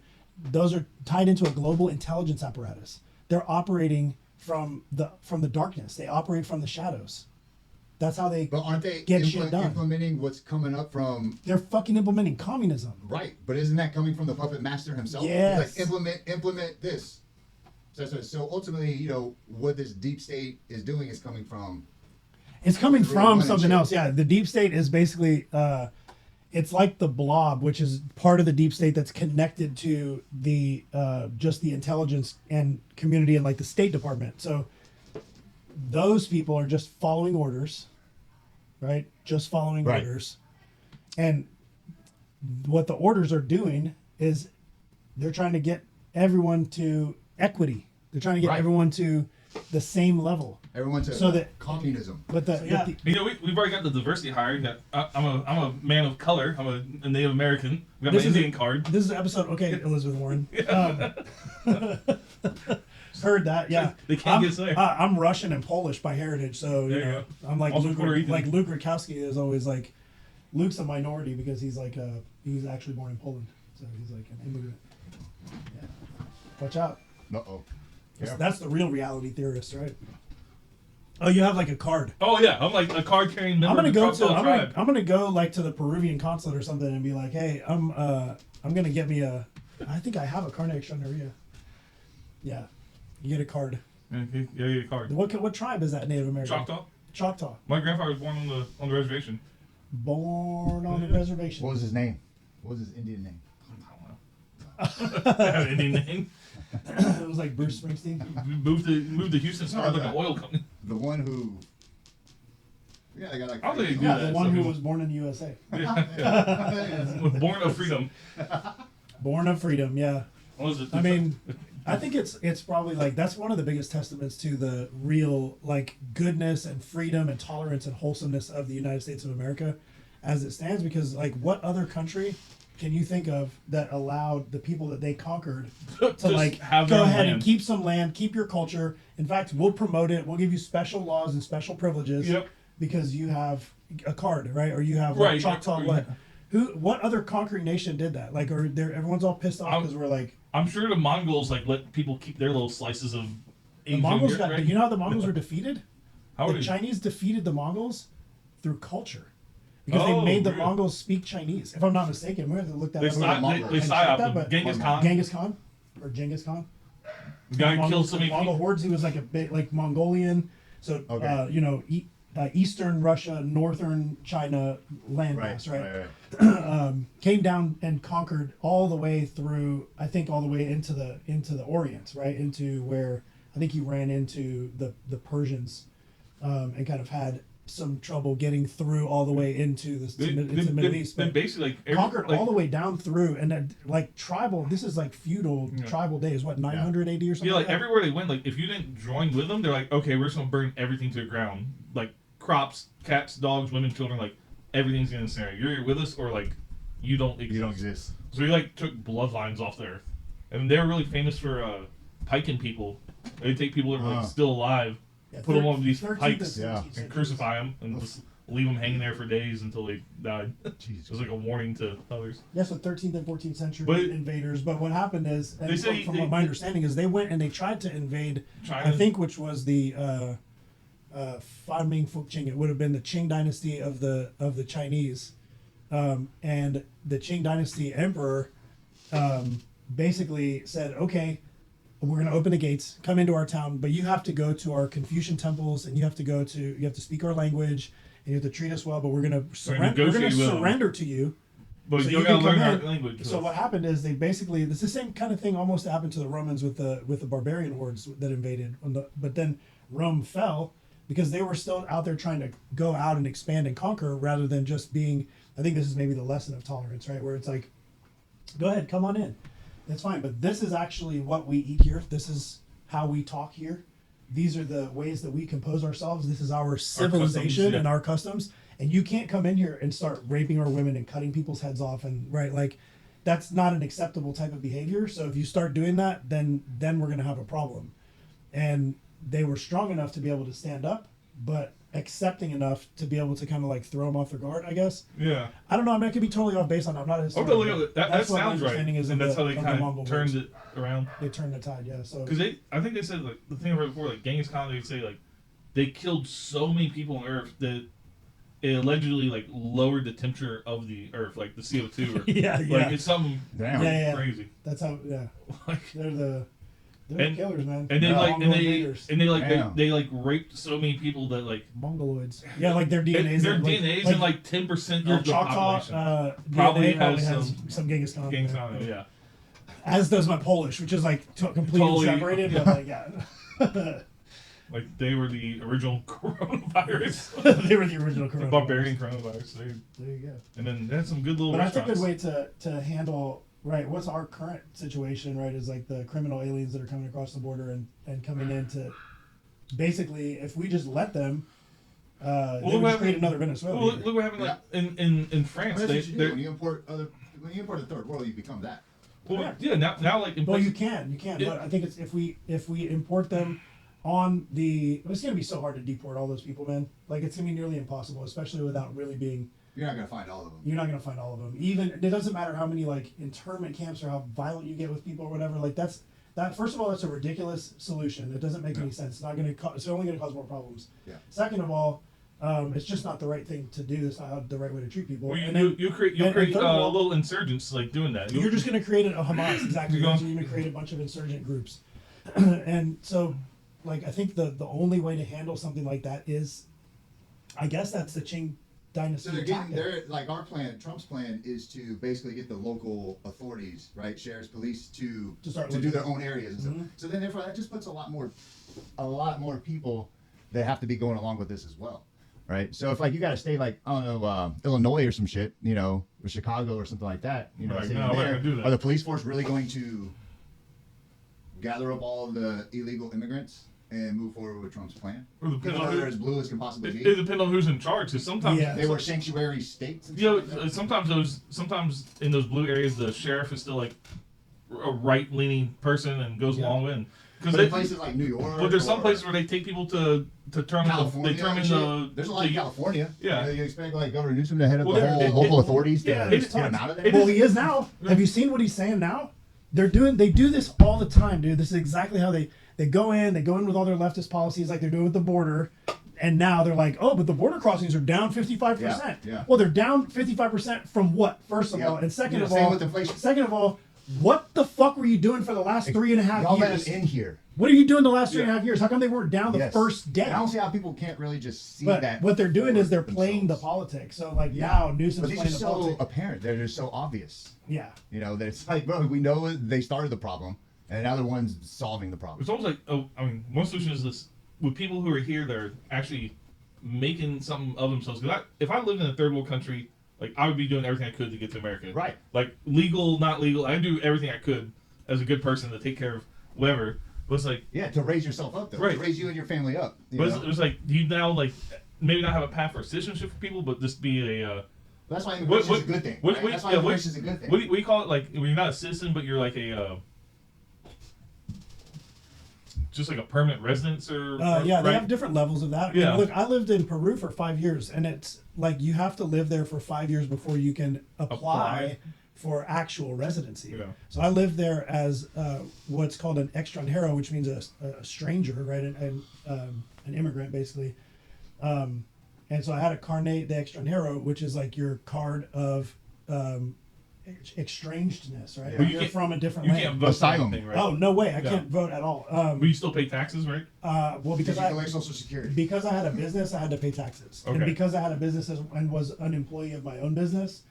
a global intelligence apparatus. They're operating from the darkness. They operate from the shadows. That's how they But aren't they get shit done. implementing what's coming up from... They're fucking implementing communism. Right, but isn't that coming from the puppet master himself? Yes. He's like, implement this. So ultimately, you know, what this deep state is doing is coming from... It's coming Really from running something shit. else. Yeah, the deep state is basically it's like the blob, which is part of the deep state that's connected to the just the intelligence and community and like the State Department. So those people are just following orders, right? Just following Right. orders. And what the orders are doing is they're trying to get everyone to equity. They're trying to get Right. everyone to the same level. Everyone to So that- communism. But the, Yeah. but the You know, we've already got the diversity hire. I'm a man of color. I'm a Native American. We got my Indian card. This is an episode. Okay, Elizabeth Warren. Heard that? Yeah. They can't I'm, get there. I'm Russian and Polish by heritage, so There you you know, go. I'm like Also Luke. Puerto Rican. Like Luke Rakowski is always like, Luke's a minority because he's like he's actually born in Poland, so he's like an immigrant. Yeah. Watch out. Uh-oh. That's the real reality theorist, right? Oh, you have like a card. Oh yeah, I'm like a card carrying member I'm gonna of the go Choctaw to tribe. I'm gonna go like to the Peruvian consulate or something and be like, hey, I'm gonna get me a. I think I have a carne extranjeria. Yeah, you get a card. Yeah, you get a card. What tribe is that? Native American? Choctaw. Choctaw. My grandfather was born on the reservation. Born on the reservation. What was his name? What was his Indian name? I don't know. Have an Indian name. It was like Bruce Springsteen. We moved to Houston, started like an oil company. The one who... Yeah, they got like... I don't think he did Yeah, that. the one who so- was born in the USA. Born of freedom. Born of freedom. Yeah. What was it? I mean, I think it's probably like that's one of the biggest testaments to the real like goodness and freedom and tolerance and wholesomeness of the United States of America as it stands, because like what other country can you think of that allowed the people that they conquered to Just like have their go own ahead and land. keep some land, keep your culture. In fact, we'll promote it. We'll give you special laws and special privileges Yep. because you have a card, right? Or you have Right. Choctaw. What other conquering nation did that? Like, or everyone's all pissed off because we're like. I'm sure the Mongols like let people keep their little slices of. The Asian Mongols Europe, got. right? You know how the Mongols were defeated? How The would it- Chinese defeated the Mongols through culture, because they Oh, made the really? Mongols speak Chinese. If I'm not mistaken, we have to look that They up. psyoped check that, them. but- Genghis Khan. Genghis Khan or Genghis Khan. The guy Mongol, killed so many Mongol people. hordes. He was like a bit like Mongolian. So Okay. you know, Eastern Russia, Northern China landmass, Right. came down and conquered all the way through. I think all the way into the Orient, right, into where I think he ran into the Persians, and kind of had some trouble getting through all the way into the Middle East. Then But basically like conquered all the way down through, and then like tribal. This is like feudal tribal days. What 900 AD or something? Yeah, like that? everywhere they went, like if you didn't join with them, they're like, okay, we're just gonna burn everything to the ground, like crops, cats, dogs, women, children, like everything's gonna incinerate. You're either with us or like you don't exist. You don't exist. So he like took bloodlines off the earth, and they're really famous for piking people. They take people that are like still alive, Yeah, put them on these 13th pikes, and Yeah. 14th and crucify them, and just leave them hanging there for days until they died. Jesus. It was like a warning to others. Yes, the 13th and 14th century invaders. But what happened is, and from what my understanding is, they went and they tried to invade China, I think, which was the Fan Ming Fu Qing. It would have been the Qing dynasty of the Chinese, and the Qing dynasty emperor basically said, "Okay, we're going to open the gates, come into our town, but you have to go to our Confucian temples, and you have to speak our language, and you have to treat us well. But we're going to surrender to you." But so you got to learn our language. So what happened is it's the same kind of thing almost happened to the Romans with the barbarian hordes that invaded. But then Rome fell because they were still out there trying to go out and expand and conquer rather than just being. I think this is maybe the lesson of tolerance, right? Where it's like, go ahead, come on in. It's fine, but this is actually what we eat here. This is how we talk here. These are the ways that we compose ourselves. This is our civilization and our customs. And you can't come in here and start raping our women and cutting people's heads off, and right, like that's not an acceptable type of behavior. So if you start doing that, then we're gonna have a problem. And they were strong enough to be able to stand up, but accepting enough to be able to kind of like throw them off their guard, I guess. Yeah. I don't know. I mean, I could be totally off base on. I'm not a historian. That sounds right. And that's how they kind of turned it around. They turned the tide, yeah. So because I think they said like the thing right before, like Genghis Khan, they say like they killed so many people on Earth that it allegedly like lowered the temperature of the Earth, like the CO2. Or, yeah. Like it's something crazy. That's how. Yeah. Like they're the killers, man. And they raped so many people that like mongoloids. Yeah, like their DNA's. Their DNA's in like 10% of the population. Probably has some Genghis Khan. Yeah. As does my Polish, which is like completely separated. But like, yeah. Like they were the original coronavirus. They were the original coronavirus. The barbarian coronavirus. There you go. And then they had some good little But restaurants. that's a good way to handle. Right, what's our current situation, right, is like the criminal aliens that are coming across the border and coming in to, basically, if we just let them, they would just create another Venezuela. Well, look what happened like, in France. Well, that's what you do. When you import the third world, you become that. Well, yeah, now like in you can, but I think it's if we import them on the, it's going to be so hard to deport all those people, man. Like, it's going to be nearly impossible, especially without really being... You're not going to find all of them. You're not going to find all of them. Even, it doesn't matter how many, like, internment camps or how violent you get with people or whatever. Like, that. First of all, that's a ridiculous solution. It doesn't make any sense. It's not going to. It's only going to cause more problems. Yeah. Second of all, it's just not the right thing to do. It's not the right way to treat people. Well, you create little insurgents like doing that. You're just going to create a Hamas, exactly. You're going to create a bunch of insurgent groups. And so, like, I think the only way to handle something like that is, I guess that's the Qing dynasty. So they're like our plan, Trump's plan is to basically get the local authorities, right, sheriffs, police to do their own areas and stuff. So then therefore that just puts a lot more people that have to be going along with this as well, right? So if like you got to stay like, I don't know, Illinois or some shit, you know, or Chicago or something like that, you know, are the police force really going to gather up all of the illegal immigrants and move forward with Trump's plan? They're as blue as can possibly be. It depends on who's in charge. Because sometimes they were sanctuary states. And sometimes in those blue areas, the sheriff is still like a right-leaning person and goes along with it. Because in places like New York, but there's some places where they take people to turn California. There's a lot in California. Yeah, you expect like Governor Newsom to head up the local authorities to get him out of there. Well, he is now. Have you seen what he's saying now? They do this all the time, dude. This is exactly how they go in with all their leftist policies like they're doing with the border. And now they're like, oh, but the border crossings are down 55%. Yeah. Well, they're down 55% from what, first of all? And second of all, what the fuck were you doing for the last 3.5 years? Y'all let us in here. What are you doing the last 3.5 years? How come they weren't down the first day? I don't see how people can't really just see that. What they're doing is they're playing the politics. So like now Newsom's playing the politics. So apparent. They're just so obvious. Yeah. You know, that it's like, bro, we know they started the problem, and now they're the ones solving the problem. It's almost like, one solution is this: with people who are here, they're actually making something of themselves. Because if I lived in a third world country, like I would be doing everything I could to get to America. Right. Like legal, not legal. I do everything I could as a good person to take care of whatever. But it's like to raise yourself up, though. Right. To raise you and your family up. But it was like, do you now like maybe not have a path for citizenship for people, but just be a. That's why immigration is a good thing. That's why immigration is a good thing. What do you call it? Like when you're not a citizen, but you're like a. just like a permanent residence or yeah, they right? have different levels of that. Yeah. Look, I lived in Peru for 5 years, and it's like you have to live there for 5 years before you can apply for actual residency. Yeah. So I lived there as what's called an extranjero, which means a stranger, right? An immigrant, basically. And so I had a carnet de extranjero, which is like your card of estrangedness, right? Yeah. But you're from a different land. You can't vote Asylum. for anything, right? Oh, no way. I can't vote at all. But you still pay taxes, right? Well, because Because you collect Social Security. because I had a business, I had to pay taxes. And Okay. because I had a business and was an employee of my own business,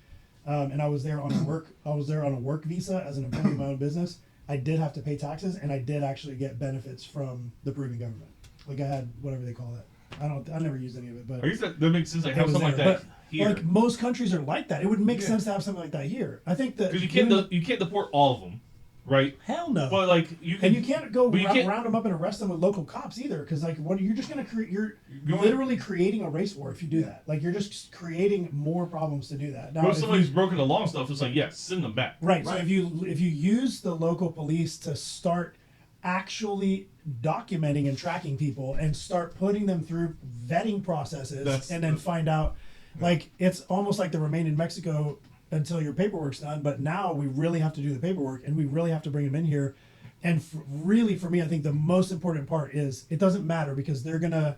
and I was there on a work visa as an employee of my own business, I did have to pay taxes, and I did actually get benefits from the Peruvian government. Like I had whatever they call that. I never used any of it, but I guess that makes sense. Like it have was something there. like that here. Like most countries are like that. It would make Yeah. sense to have something like that here. I think that Because you can't deport all of them, right? hell no. But like you can, And you can't go but you can't- round them up and arrest them with local cops either, because like what you're just gonna create. You're going- literally creating a race war if you do that. Like you're just creating more problems to do that. Now, But if if somebody's you, broken the law and stuff, it's like send them back. right. So if you use the local police to start actually documenting and tracking people and start putting them through vetting processes, and then find out, like it's almost like the remain in Mexico until your paperwork's done. But now we really have to do the paperwork, and we really have to bring them in here. And really, for me, I think the most important part is it doesn't matter, because they're gonna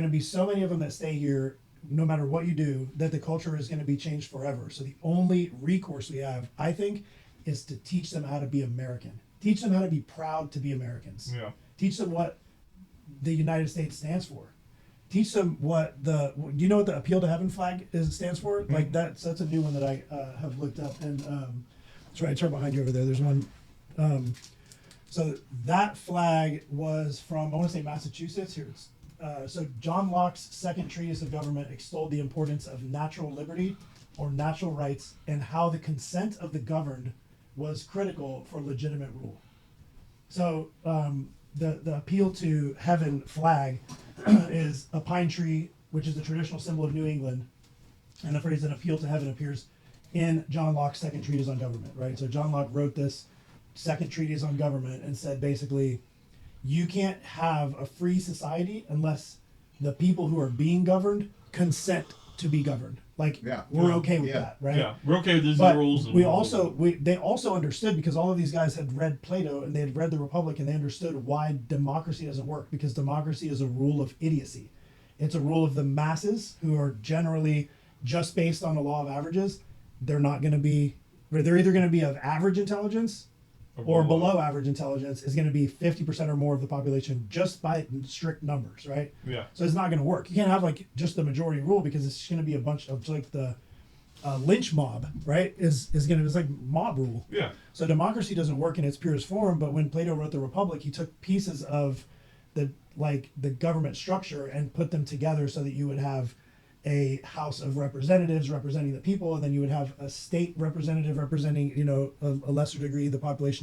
be so many of them that stay here, no matter what you do, that the culture is going to be changed forever. So the only recourse we have, I think, is to teach them how to be American. Teach them how to be proud to be Americans. Yeah. Teach them what the United States stands for. Teach them what do you know what the Appeal to Heaven flag stands for? Mm-hmm. Like that's a new one that I have looked up, and that's right. It's right behind you over there. There's one. So that flag was from, I want to say, Massachusetts. Here it's so John Locke's second treatise of government extolled the importance of natural liberty or natural rights, and how the consent of the governed was critical for legitimate rule. So the Appeal to Heaven flag is a pine tree, which is the traditional symbol of New England, and the phrase "an appeal to heaven" appears in John Locke's second treatise on government. Right. So John Locke wrote this second treatise on government and said basically, you can't have a free society unless the people who are being governed consent to be governed. Like we're okay with that, right? Yeah, we're okay with these But rules. And they also understood, because all of these guys had read Plato and they had read the Republic, and they understood why democracy doesn't work, because democracy is a rule of idiocy. It's a rule of the masses who are generally just based on the law of averages. They're either going to be of average intelligence or below average intelligence is going to be 50% or more of the population just by strict numbers, right? Yeah. So it's not going to work. You can't have like just the majority rule, because it's going to be a bunch of like the lynch mob, right? It's like mob rule. Yeah. So democracy doesn't work in its purest form. But when Plato wrote the Republic, he took pieces of the government structure and put them together so that you would have a House of Representatives representing the people, and then you would have a state representative representing, a lesser degree, the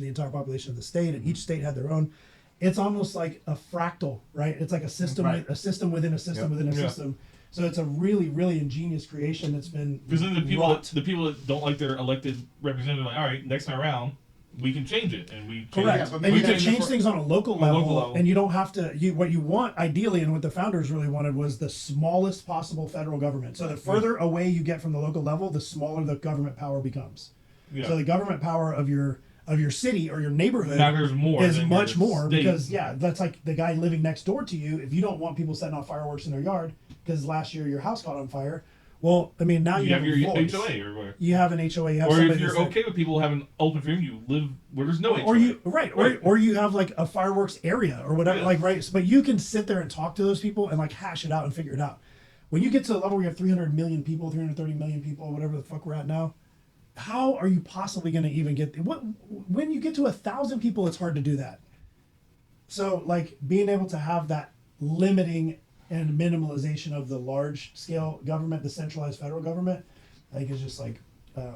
entire population of the state, and each state had their own. It's almost like a fractal, right? It's like a system, Right. a system within a system within a system. So it's a really, really ingenious creation that's been Because then the people wrought. that don't like their elected representative, like, all right, next time around, we can change it, and we change Correct. it. but And we you can change change things on a local level, and you don't have to. What you want ideally, and what the founders really wanted, was the smallest possible federal government. So the further away you get from the local level, the smaller the government power becomes. Yeah. So the government power of your city or your neighborhood Matters more is than much your more, state. because that's like the guy living next door to you. If you don't want people setting off fireworks in their yard because last year your house caught on fire, well, I mean, now you have your a voice. HOA or whatever. You have an HOA. You have Or somebody if you're that's like- okay with people having open freedom, you live where there's no HOA. or you have like a fireworks area or whatever, Yeah. like, right? But you can sit there and talk to those people and like hash it out and figure it out. When you get to the level where you have 300 million people, 330 million people, whatever the fuck we're at now, how are you possibly going to even get when you get to 1,000 people? It's hard to do that. So like being able to have that limiting and minimalization of the large scale government, the centralized federal government, I think is just like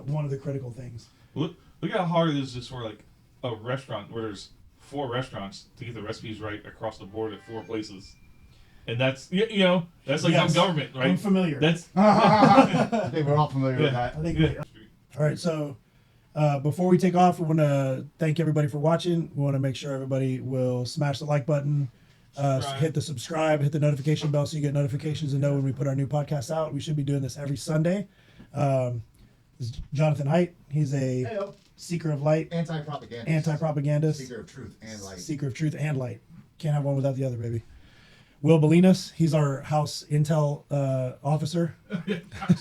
one of the critical things. Look how hard it is just for like a restaurant where there's 4 restaurants to get the recipes right across the board at 4 places. And that's that's like Yes. government, right? I'm familiar. That's I think we're all familiar with that. I think yeah. all right, so Before we take off, we want to thank everybody for watching. We want to make sure everybody will smash the like button, hit the subscribe, hit the notification bell so you get notifications and know when we put our new podcast out. We should be doing this every Sunday. This is Jonathan Haidt. He's a seeker of light. Anti-propagandist. Seeker of truth and light. Seeker of truth and light. Can't have one without the other, baby. Will Bolinas, he's our house intel officer.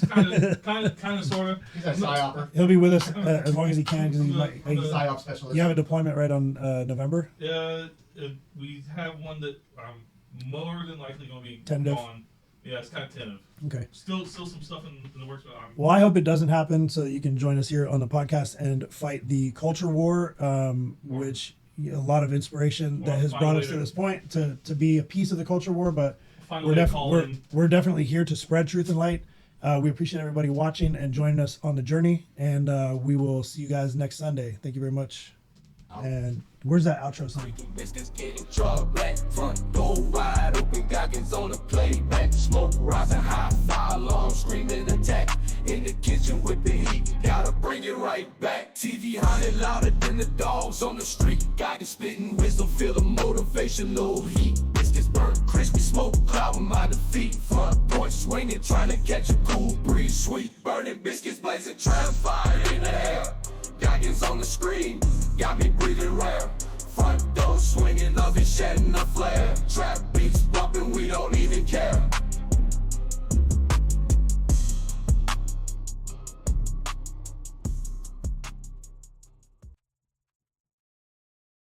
kind of, sort of. He's a psyoper. He'll be with us as long as he can. Cause He's a psyop specialist. You have a deployment right on November? We have one that I'm more than likely going to be tentative. On. Yeah, it's kind of tentative. Okay. Still some stuff in the works. But well, I hope it doesn't happen so that you can join us here on the podcast and fight the culture war, which a lot of inspiration that has brought us to this point to be a piece of the culture war. But we're definitely here to spread truth and light. We appreciate everybody watching and joining us on the journey. And we will see you guys next Sunday. Thank you very much. And where's that outro song? Biscuits getting drug black, front door wide open, goggins on the playback, smoke rising high, fire alarm screaming attack, in the kitchen with the heat, gotta bring it right back, TV hollering louder than the dogs on the street, goggins spitting wisdom, feel the motivational heat, biscuits burn crispy, smoke cloud my defeat, front porch swinging, trying to catch a cool breeze, sweet, burning biscuits blazing, trying fire in the air. Goggins on the screen, got me breathing rare. Front door swinging, oven shedding a flare. Trap beats bumping, we don't